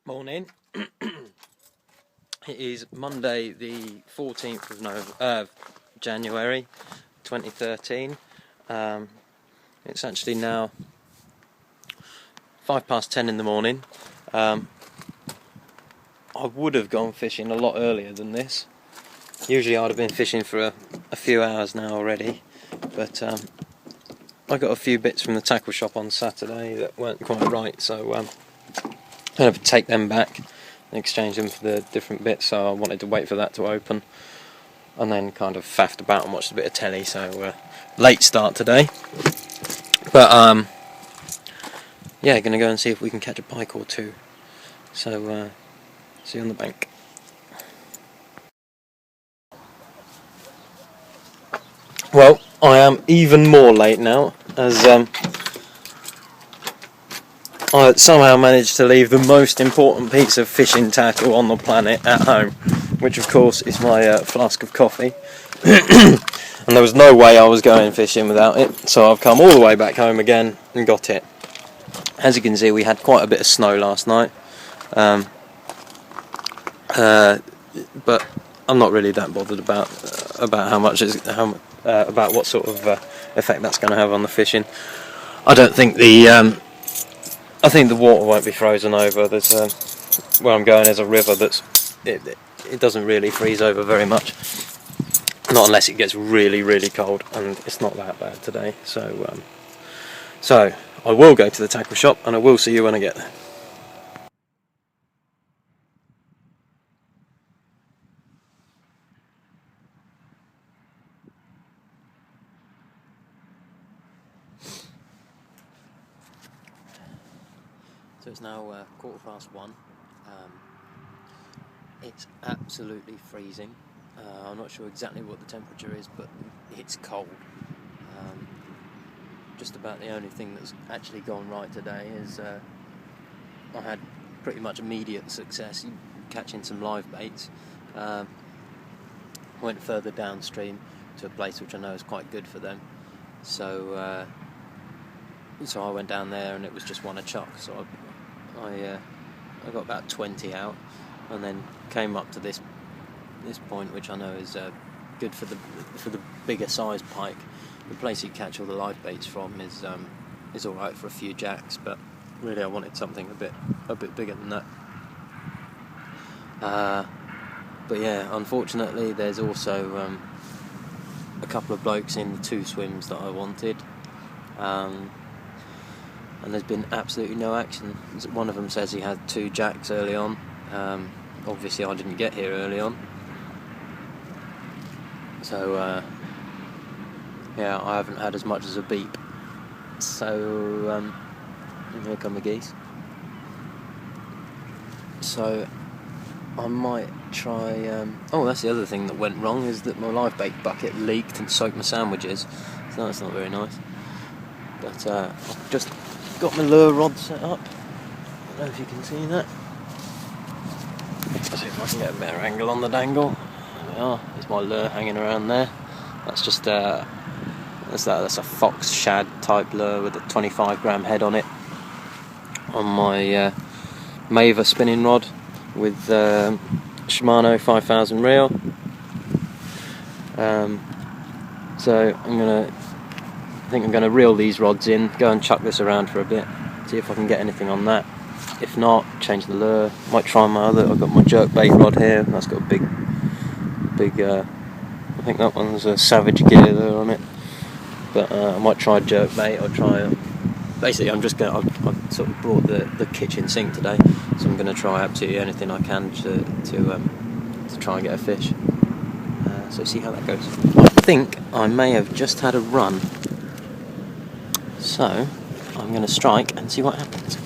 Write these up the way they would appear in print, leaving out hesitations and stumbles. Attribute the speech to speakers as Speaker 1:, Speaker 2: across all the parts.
Speaker 1: Morning. It is Monday the 14th of January 2013. It's actually now 10:05 in the morning. I would have gone fishing a lot earlier than this. Usually I'd have been fishing for a few hours now already, but I got a few bits from the tackle shop on Saturday that weren't quite right, so I'm going to take them back and exchange them for the different bits. So I wanted to wait for that to open and then kind of faffed about and watched a bit of telly, so late start today, but yeah, going to go and see if we can catch a pike or two, so see you on the bank. Well, I am even more late now, as I somehow managed to leave the most important piece of fishing tackle on the planet at home, which of course is my flask of coffee. And there was no way I was going fishing without it, so I've come all the way back home again and got it. As you can see, we had quite a bit of snow last night, but I'm not really that bothered about how much about what sort of effect that's going to have on the fishing. I don't think I think the water won't be frozen over. There's where I'm going is a river it doesn't really freeze over very much, not unless it gets really, really cold, and it's not that bad today. So I will go to the tackle shop, and I will see you when I get there. So it's now 1:15. It's absolutely freezing. I'm not sure exactly what the temperature is, but it's cold. Just about the only thing that's actually gone right today is I had pretty much immediate success catching some live baits. Went further downstream to a place which I know is quite good for them. So I went down there, and it was just one a chuck. So I got about 20 out, and then came up to this point, which I know is good for the bigger size pike. The place you catch all the live baits from is all right for a few jacks, but really I wanted something a bit bigger than that. But yeah, unfortunately, there's also a couple of blokes in the two swims that I wanted. And there's been absolutely no action. One of them says he had 2 jacks early on. Obviously I didn't get here early on, so yeah, I haven't had as much as a beep. So here come the geese. So I might try oh, that's the other thing that went wrong, is that my live bait bucket leaked and soaked my sandwiches, so that's not very nice. But I've just got my lure rod set up. I don't know if you can see that. Let's see if I can get a better angle on the dangle. There we are. There's my lure hanging around there. That's just that's a fox shad type lure with a 25-gram head on it, on my Maver spinning rod with Shimano 5000 reel. So I think I'm going to reel these rods in, go and chuck this around for a bit, see if I can get anything on that. If not, change the lure. Might try I've got my jerk bait rod here. That's got a big. I think that one's a Savage gear lure on it. But I might try jerk bait or try. Basically, I've sort of brought the kitchen sink today, so I'm going to try absolutely anything I can to try and get a fish. So see how that goes. I think I may have just had a run. So I'm going to strike and see what happens.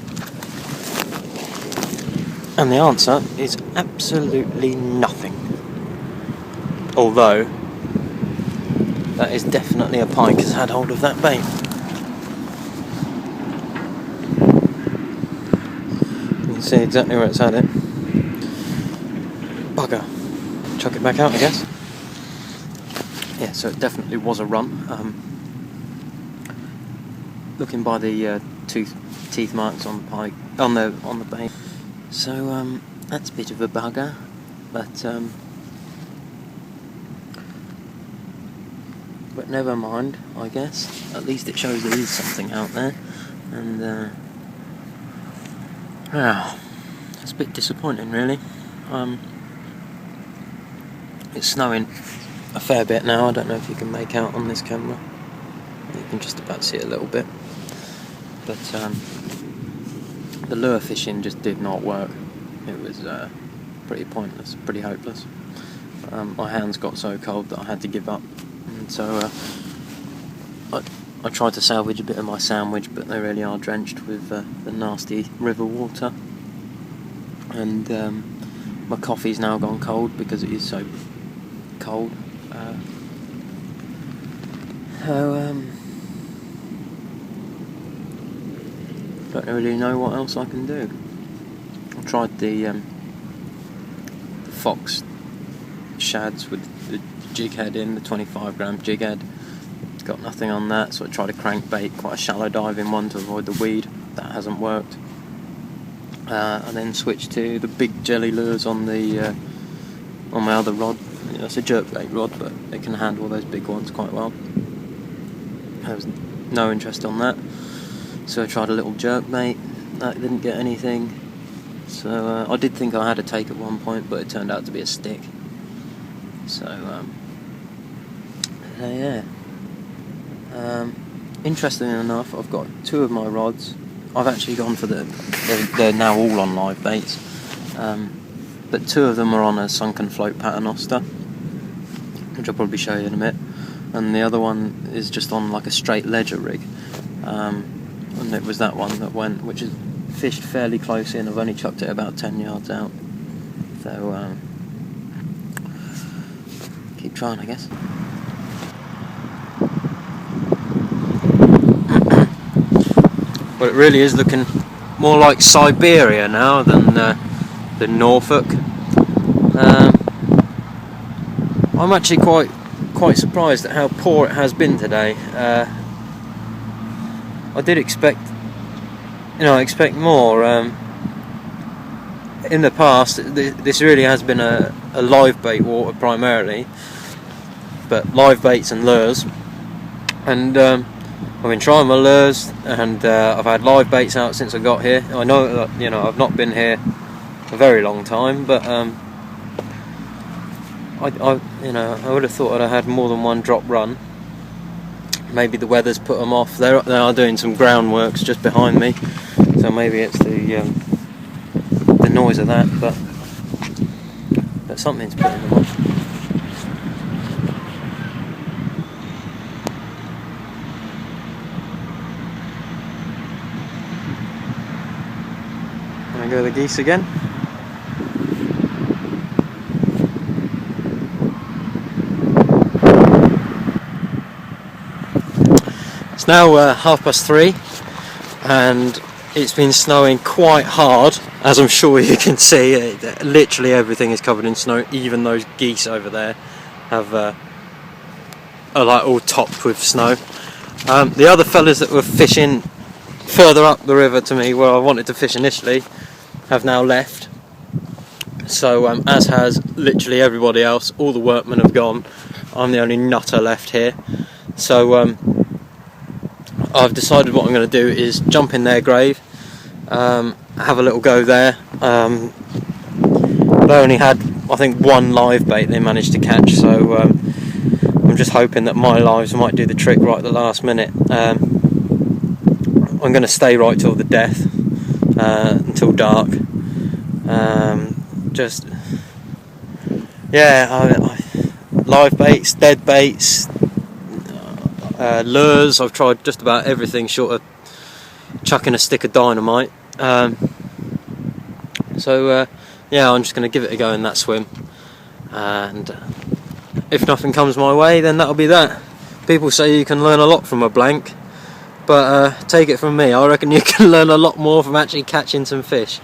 Speaker 1: And the answer is absolutely nothing. Although that is definitely a pike has had hold of that bait. You can see exactly where it's had it. Bugger. Chuck it back out, I guess. Yeah, so it definitely was a run. Looking by the teeth marks on the pike, on the bait, So that's a bit of a bugger, but never mind, I guess. At least it shows there is something out there, and it's a bit disappointing, really. It's snowing a fair bit now. I don't know if you can make out on this camera. You can just about see it a little bit, but the lure fishing just did not work. It was pretty pointless, pretty hopeless. My hands got so cold that I had to give up, and so I tried to salvage a bit of my sandwich, but they really are drenched with the nasty river water, and my coffee's now gone cold because it is so cold. Don't really know what else I can do. I tried the fox shads with the jig head in, the 25-gram jig head. Got nothing on that, so I tried a crankbait, quite a shallow diving one to avoid the weed. That hasn't worked. I then switched to the big jelly lures on my other rod. It's a jerkbait rod, but it can handle those big ones quite well. There was no interest on that, so I tried a little jerkbait. That didn't get anything. So I did think I had a take at one point, but it turned out to be a stick. So yeah. Interestingly enough, I've got two of my rods. I've actually gone for they're now all on live baits, but two of them are on a sunken float paternoster, which I'll probably show you in a bit, and the other one is just on like a straight ledger rig, and it was that one that went, which is fished fairly close in. I've only chucked it about 10 yards out, so keep trying, I guess. But it really is looking more like Siberia now than Norfolk. I'm actually quite surprised at how poor it has been today. I did expect more. In the past, this really has been a live bait water primarily, but live baits and lures, and I've been trying my lures, and I've had live baits out since I got here. I know that, I've not been here a very long time, but I would have thought I'd have had more than one drop run. Maybe the weather's put them off. They are doing some groundworks just behind me, so maybe it's the noise of that, but something's putting them off. There go the geese again. It's now 3:30, and it's been snowing quite hard, as I'm sure you can see. Literally everything is covered in snow. Even those geese over there are like all topped with snow. The other fellas that were fishing further up the river to me, where I wanted to fish initially, have now left. So as has literally everybody else. All the workmen have gone. I'm the only nutter left here. So I've decided what I'm going to do is jump in their grave, have a little go there. But I only had, I think, one live bait they managed to catch, so I'm just hoping that my lives might do the trick right at the last minute. I'm going to stay right till the death, until dark. Live baits, dead baits, lures. I've tried just about everything short of chucking a stick of dynamite. So I'm just going to give it a go in that swim, and if nothing comes my way, then that'll be that. People say you can learn a lot from a blank, but take it from me, I reckon you can learn a lot more from actually catching some fish.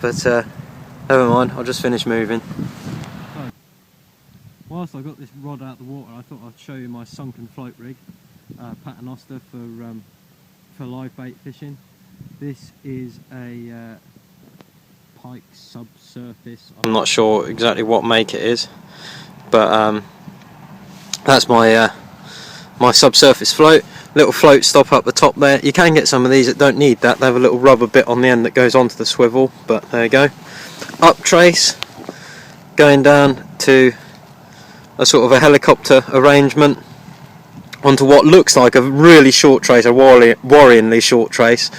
Speaker 1: But never mind, I'll just finish moving. So, whilst I got this rod out the water, I thought I'd show you my sunken float rig, paternoster for live bait fishing. This is a Pike subsurface. I'm not sure exactly what make it is, but that's my my subsurface float. Little float stop up the top there. You can get some of these that don't need that. They have a little rubber bit on the end that goes onto the swivel, but there you go. Up trace, going down to a sort of a helicopter arrangement onto what looks like a really short trace, a worryingly short trace,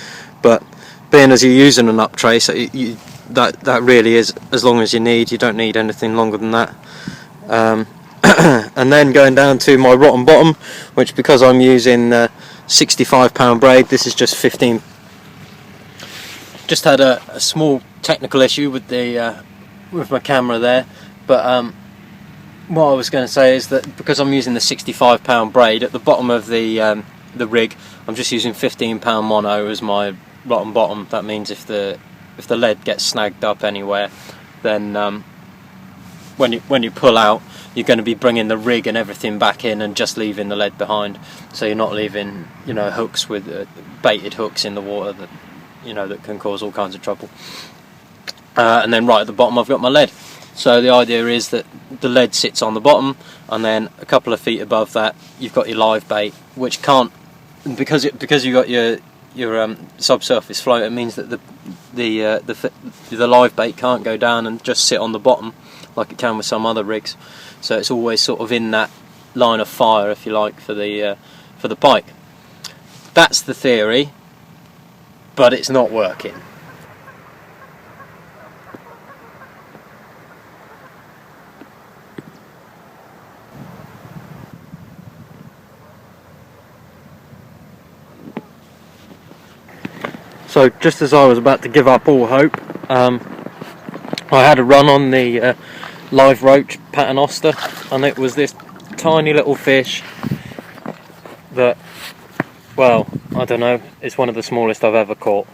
Speaker 1: but being as you're using an up trace, that really is as long as you need. You don't need anything longer than that. And then going down to my rotten bottom, which, because I'm using 65-pound braid, this is just 15. Just had a small technical issue with the with my camera there, but what I was going to say is that because I'm using the 65-pound braid at the bottom of the rig, I'm just using 15-pound mono as my rotten bottom. That means if the lead gets snagged up anywhere, then when you pull out, you're going to be bringing the rig and everything back in and just leaving the lead behind. So you're not leaving, you know, hooks with baited hooks in the water that, you know, that can cause all kinds of trouble. And then right at the bottom I've got my lead. So the idea is that the lead sits on the bottom, and then a couple of feet above that you've got your live bait, which can't, because you've got your subsurface float, it means that the live bait can't go down and just sit on the bottom like it can with some other rigs. So it's always sort of in that line of fire, if you like, for the pike. That's the theory, but it's not working. So just as I was about to give up all hope, I had a run on the live roach paternoster, and it was this tiny little fish that, well, I don't know, it's one of the smallest I've ever caught.